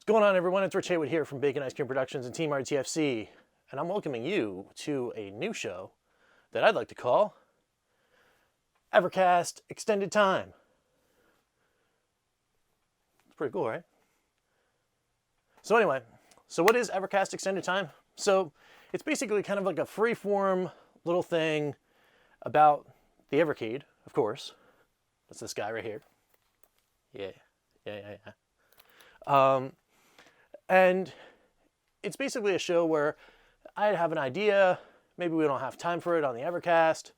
What's going on, everyone? It's Rich Haywood here from Bacon Ice Cream Productions and Team RTFC, and I'm welcoming you to a new show that I'd like to call Evercast Extended Time. It's pretty cool, right? So anyway, what is Evercast Extended Time? So it's basically kind of like a free-form little thing about the Evercade, of course. That's this guy right here. Yeah. And it's basically a show where I have an idea. Maybe we don't have time for it on the Evercast.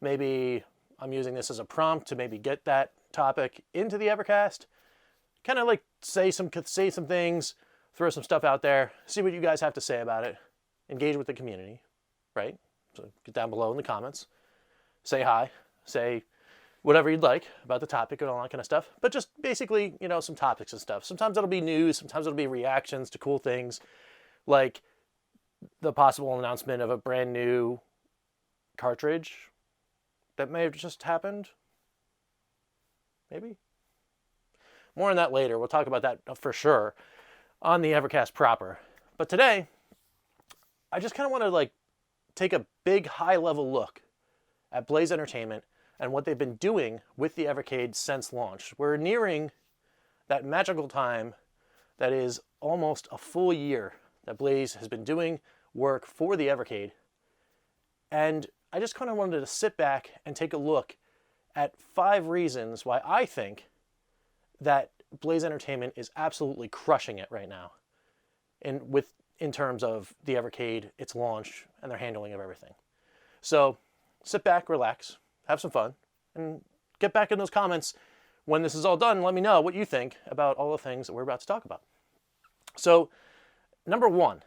Maybe I'm using this as a prompt to maybe get that topic into the Evercast. Kind of like say some things, throw some stuff out there, see what you guys have to say about it. Engage with the community, right? So get down below in the comments. Say hi. Say whatever you'd like about the topic and all that kind of stuff. But just basically, some topics and stuff. Sometimes it'll be news. Sometimes it'll be reactions to cool things, like the possible announcement of a brand new cartridge that may have just happened. Maybe. More on that later. We'll talk about that for sure on the Evercast proper. But today, I just kind of want to take a big high-level look at Blaze Entertainment and what they've been doing with the Evercade since launch. We're nearing that magical time that is almost a full year that Blaze has been doing work for the Evercade. And I just kind of wanted to sit back and take a look at 5 reasons why I think that Blaze Entertainment is absolutely crushing it right now in terms of the Evercade, its launch, and their handling of everything. So sit back, relax, have some fun, and get back in those comments when this is all done. Let me know what you think about all the things that we're about to talk about. So, number 1,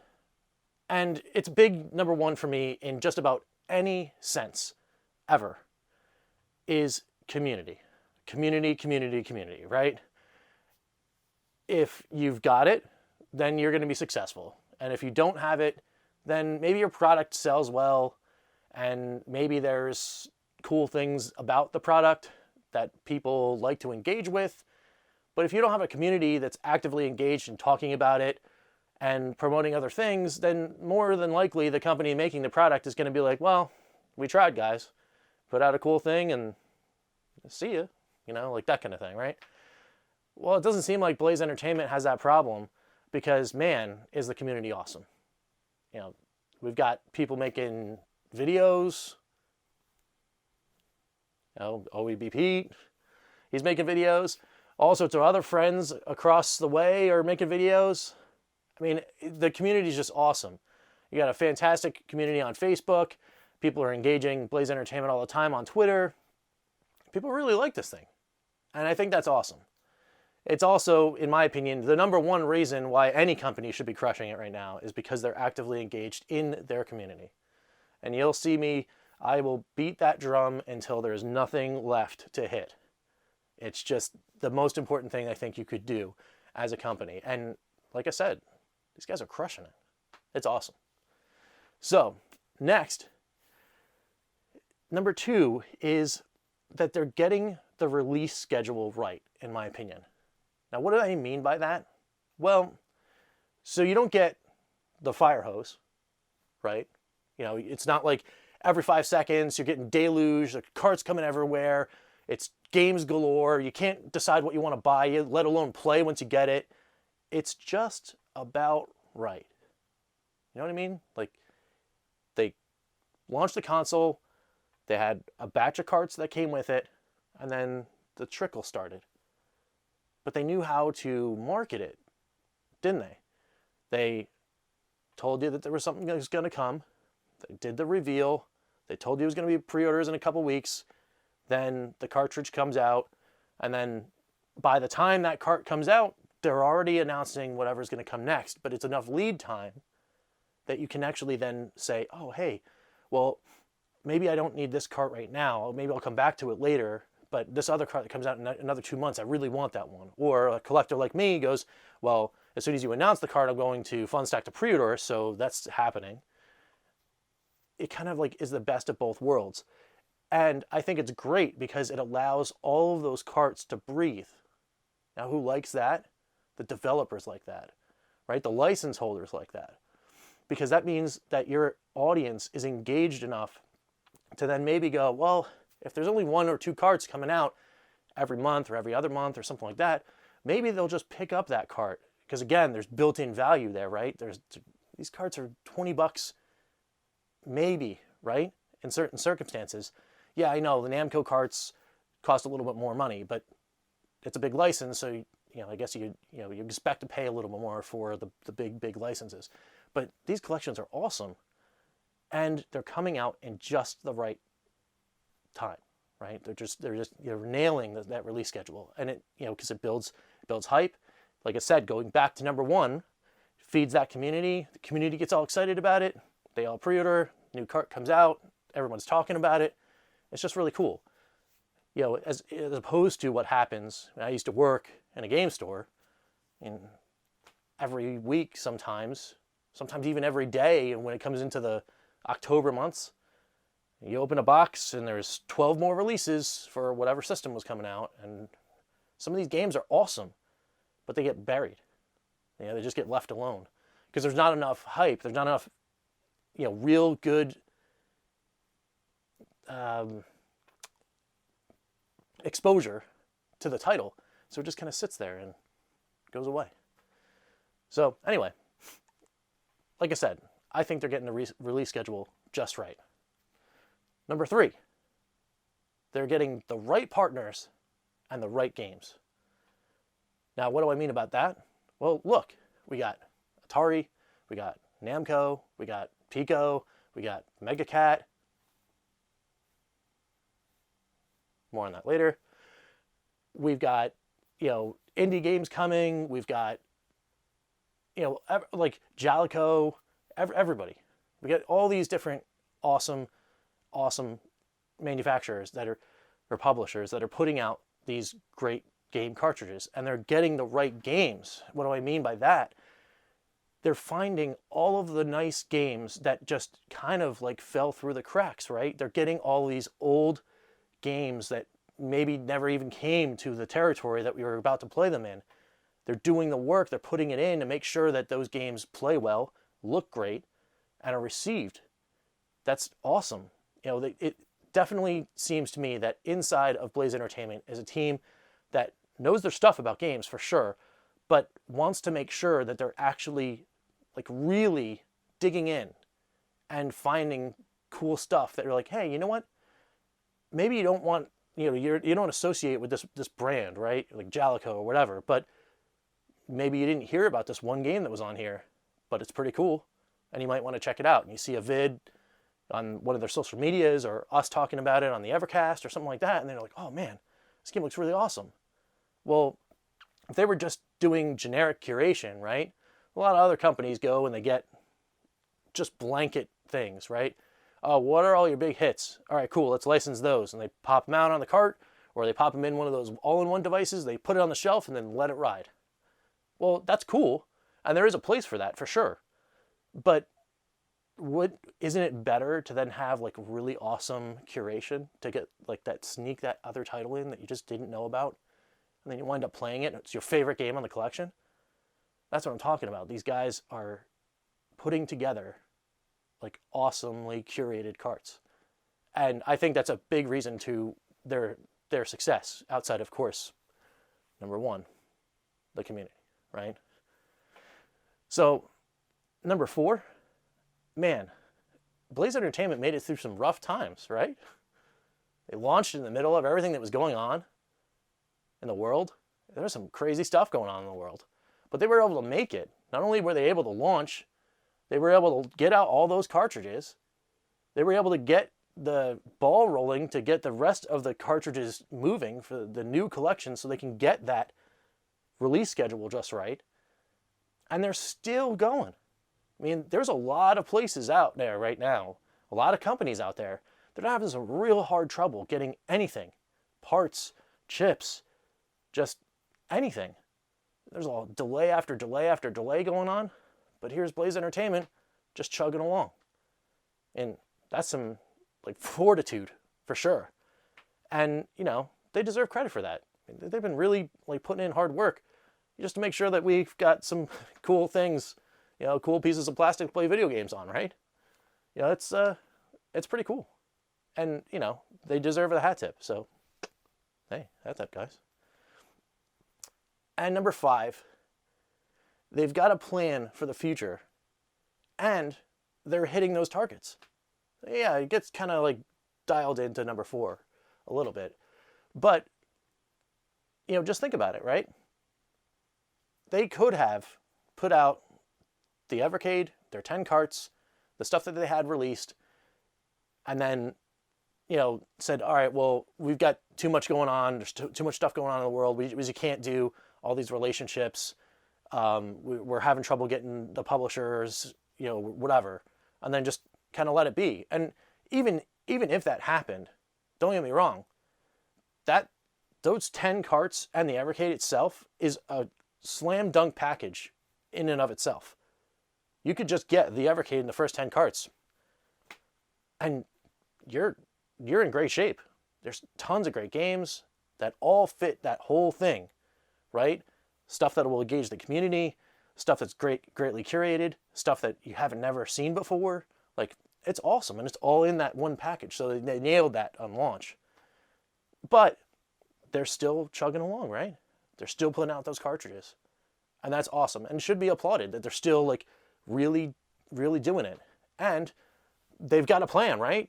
and it's big number 1 for me in just about any sense ever, is community. Community, right? If you've got it, then you're going to be successful. And if you don't have it, then maybe your product sells well, and maybe there's cool things about the product that people like to engage with. But if you don't have a community that's actively engaged in talking about it and promoting other things, then more than likely the company making the product is going to be like, well, we tried, guys. Put out a cool thing and see ya. Like that kind of thing, right? Well, it doesn't seem like Blaze Entertainment has that problem because, man, is the community awesome. We've got people making videos. OEB Pete, he's making videos. All sorts of other friends across the way are making videos. I mean, the community is just awesome. You got a fantastic community on Facebook. People are engaging Blaze Entertainment all the time on Twitter. People really like this thing. And I think that's awesome. It's also, in my opinion, the number 1 reason why any company should be crushing it right now is because they're actively engaged in their community. And you'll see me, I will beat that drum until there's nothing left to hit. It's just the most important thing I think you could do as a company. And like I said, these guys are crushing it. It's awesome. So, next, number 2 is that they're getting the release schedule right, in my opinion. Now, what do I mean by that? Well, so you don't get the fire hose, right? It's not like every 5 seconds you're getting deluge, the carts coming everywhere, it's games galore, you can't decide what you want to buy, let alone play once you get it. It's just about right. You know what I mean? Like, they launched the console, they had a batch of carts that came with it, and then the trickle started. But they knew how to market it, didn't they? They told you that there was something that was going to come. They did the reveal. They told you it was going to be pre-orders in a couple weeks. Then the cartridge comes out. And then by the time that cart comes out, they're already announcing whatever's going to come next. But it's enough lead time that you can actually then say, oh, hey, well, maybe I don't need this cart right now. Maybe I'll come back to it later. But this other cart that comes out in another 2 months, I really want that one. Or a collector like me goes, well, as soon as you announce the cart, I'm going to Funstack to pre-order, so that's happening. It kind of is the best of both worlds. And I think it's great because it allows all of those carts to breathe. Now, who likes that? The developers like that. right? The license holders like that, because that means that your audience is engaged enough to then maybe go, well, if there's only 1 or 2 carts coming out every month or every other month or something like that, maybe they'll just pick up that cart. Because again, there's built-in value there, right? These carts are $20 maybe, right? In certain circumstances. Yeah, I know the Namco carts cost a little bit more money, but it's a big license, so I guess you expect to pay a little bit more for the big licenses. But these collections are awesome, and they're coming out in just the right time, right? They're nailing that release schedule, and it because it builds hype. Like I said, going back to number 1, feeds that community. The community gets all excited about it. They all pre-order. New cart comes out. Everyone's talking about it. It's just really cool. As opposed to what happens. I used to work in a game store, and every week sometimes even every day. And when it comes into the October months, you open a box and there's 12 more releases for whatever system was coming out. And some of these games are awesome, but they get buried. They just get left alone because there's not enough hype. There's not enough, real good exposure to the title. So it just kind of sits there and goes away. So anyway, like I said, I think they're getting the release schedule just right. Number 3, they're getting the right partners and the right games. Now, what do I mean about that? Well, look, we got Atari, we got Namco, we got Pico, we got Megacat. More on that later. We've got, indie games coming. We've got, like Jalico, everybody. We got all these different awesome manufacturers or publishers that are putting out these great game cartridges, and they're getting the right games. What do I mean by that? They're finding all of the nice games that just kind of like fell through the cracks, right? They're getting all these old games that maybe never even came to the territory that we were about to play them in. They're doing the work, they're putting it in to make sure that those games play well, look great, and are received. That's awesome. It definitely seems to me that inside of Blaze Entertainment is a team that knows their stuff about games for sure, but wants to make sure that they're actually like really digging in and finding cool stuff that you're like, hey, you know what? Maybe you don't want, you don't associate with this brand, right? Like Jalico or whatever, but maybe you didn't hear about this one game that was on here, but it's pretty cool and you might want to check it out. And you see a vid on one of their social medias or us talking about it on the Evercast or something like that, and they're like, oh man, this game looks really awesome. Well, if they were just doing generic curation, right? A lot of other companies go and they get just blanket things, right? Oh, what are all your big hits? All right, cool, let's license those. And they pop them out on the cart, or they pop them in one of those all-in-one devices, they put it on the shelf and then let it ride. Well, that's cool, and there is a place for that, for sure. But isn't it better to then have like really awesome curation to get like sneak that other title in that you just didn't know about? And then you wind up playing it, and it's your favorite game on the collection? That's what I'm talking about. These guys are putting together like awesomely curated carts. And I think that's a big reason to their success, outside of course, number 1, the community, right? So, number 4, man, Blaze Entertainment made it through some rough times, right? They launched in the middle of everything that was going on in the world. There was some crazy stuff going on in the world. But they were able to make it. Not only were they able to launch, they were able to get out all those cartridges. They were able to get the ball rolling to get the rest of the cartridges moving for the new collection so they can get that release schedule just right. And they're still going. I mean, there's a lot of places out there right now, a lot of companies out there that are having some real hard trouble getting anything. Parts, chips, just anything. There's a delay after delay after delay going on, but here's Blaze Entertainment just chugging along. And that's some like fortitude for sure. And, they deserve credit for that. They've been really like putting in hard work just to make sure that we've got some cool things, cool pieces of plastic to play video games on, right? It's pretty cool. And, they deserve a hat tip. So, hey, hat tip, guys. And number 5, they've got a plan for the future, and they're hitting those targets. Yeah, it gets kind of like dialed into number 4 a little bit. But, just think about it, right? They could have put out the Evercade, their 10 carts, the stuff that they had released, and then, said, all right, well, we've got too much going on. There's too much stuff going on in the world. We can't do all these relationships. We're having trouble getting the publishers, whatever. And then just kind of let it be. And even if that happened, don't get me wrong, those 10 carts and the Evercade itself is a slam dunk package in and of itself. You could just get the Evercade in the first 10 carts, and you're in great shape. There's tons of great games that all fit that whole thing, right? Stuff that will engage the community, stuff that's greatly curated, stuff that you haven't never seen before. Like, it's awesome, and it's all in that one package. So they nailed that on launch. But they're still chugging along, right? They're still putting out those cartridges. And that's awesome, and should be applauded that they're still like really, really doing it. And they've got a plan, right?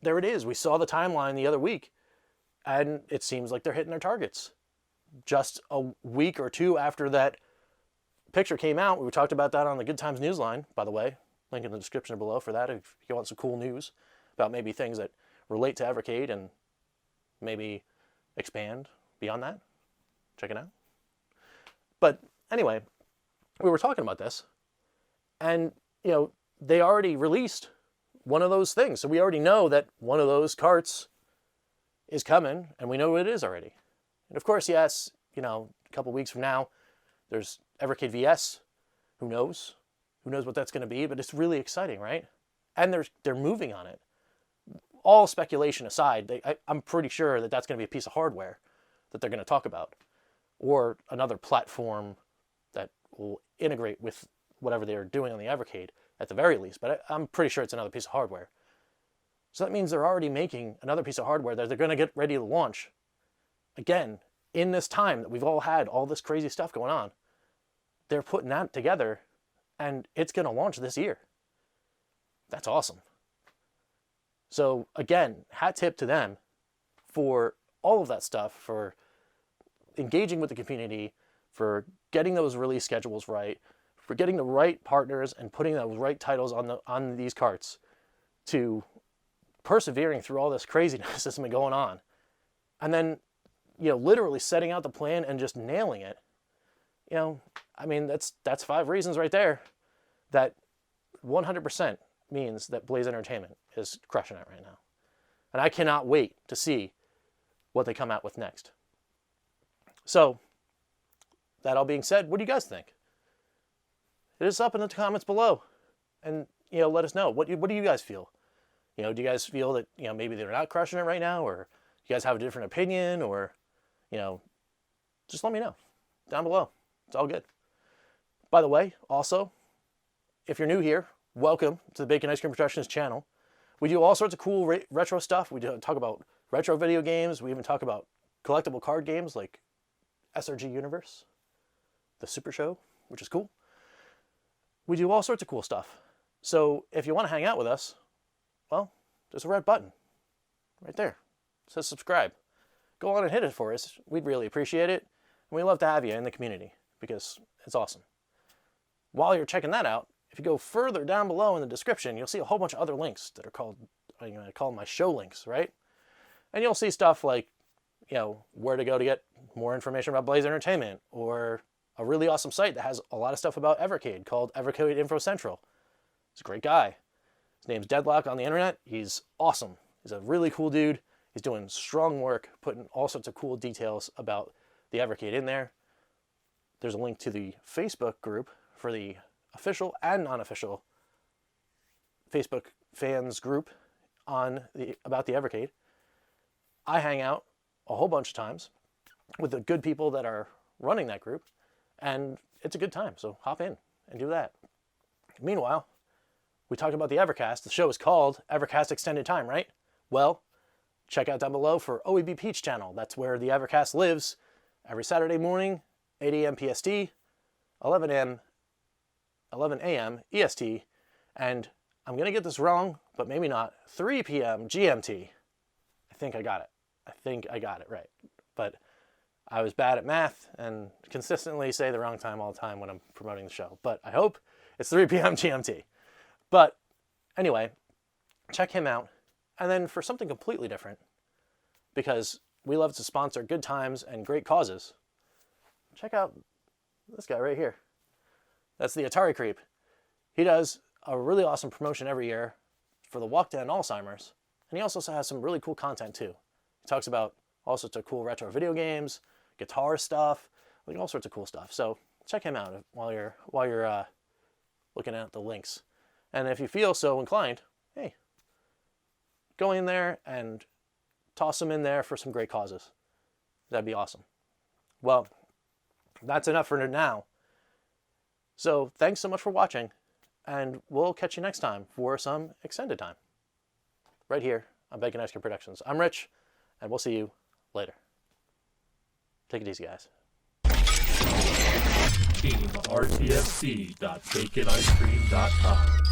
There it is. We saw the timeline the other week, and it seems like they're hitting their targets. Just a week or two after that picture came out, we talked about that on the Good Times Newsline, by the way. Link in the description below for that if you want some cool news about maybe things that relate to Evercade and maybe expand beyond that. Check it out. But anyway, we were talking about this, and they already released one of those things. So we already know that one of those carts is coming, and we know what it is already. And of course, yes, a couple weeks from now, there's Evercade VS. Who knows? Who knows what that's going to be? But it's really exciting, right? And they're moving on it. All speculation aside, I'm pretty sure that that's going to be a piece of hardware that they're going to talk about, or another platform that will integrate with whatever they're doing on the Evercade at the very least. But I'm pretty sure it's another piece of hardware. So that means they're already making another piece of hardware that they're going to get ready to launch. Again, in this time that we've all had all this crazy stuff going on, they're putting that together, and it's going to launch this year. That's awesome. So again, hat tip to them for all of that stuff, for engaging with the community, for getting those release schedules right, for getting the right partners and putting those right titles on these carts, to persevering through all this craziness that's been going on. And then, literally setting out the plan and just nailing it. That's 5 reasons right there that 100% means that Blaze Entertainment is crushing it right now. And I cannot wait to see what they come out with next. So, that all being said, what do you guys think? Hit us up in the comments below, and let us know. What do you guys feel? Do you guys feel that maybe they're not crushing it right now, or you guys have a different opinion, or just let me know down below. It's all good. By the way, also, if you're new here, welcome to the Bacon Ice Cream Productions channel. We do all sorts of cool retro stuff. We do talk about retro video games. We even talk about collectible card games like SRG Universe, the Super Show, which is cool. We do all sorts of cool stuff. So if you want to hang out with us, well, there's a red button right there. It says subscribe. Go on and hit it for us. We'd really appreciate it. And we'd love to have you in the community because it's awesome. While you're checking that out, if you go further down below in the description, you'll see a whole bunch of other links that are called, I call them my show links, right? And you'll see stuff like, where to go to get more information about Blaze Entertainment, or a really awesome site that has a lot of stuff about Evercade called Evercade Info Central. He's a great guy. His name's Deadlock on the internet. He's awesome. He's a really cool dude. He's doing strong work, putting all sorts of cool details about the Evercade in there. There's a link to the Facebook group for the official and non-official Facebook fans group about the Evercade. I hang out a whole bunch of times with the good people that are running that group, and it's a good time. So hop in and do that. Meanwhile, we talked about the Evercast. The show is called Evercast Extended Time, right? Well, check out down below for OEB Peach channel. That's where the Evercast lives every Saturday morning, 8 a.m. PST, 11 a.m. EST, and I'm going to get this wrong, but maybe not, 3 p.m. GMT. I think I got it right. But I was bad at math and consistently say the wrong time all the time when I'm promoting the show. But I hope it's 3 p.m. GMT. But anyway, check him out. And then for something completely different, because we love to sponsor good times and great causes, check out this guy right here. That's the Atari Creep. He does a really awesome promotion every year for the Walk to End Alzheimer's. And he also has some really cool content too. He talks about all sorts of cool retro video games, guitar stuff, like all sorts of cool stuff. So check him out while you're looking at the links. And if you feel so inclined, hey, go in there and toss them in there for some great causes. That'd be awesome. Well, that's enough for now. So thanks so much for watching, and we'll catch you next time for some extended time. Right here on Bacon Ice Cream Productions. I'm Rich, and we'll see you later. Take it easy, guys. Team RTFC.baconicecream.com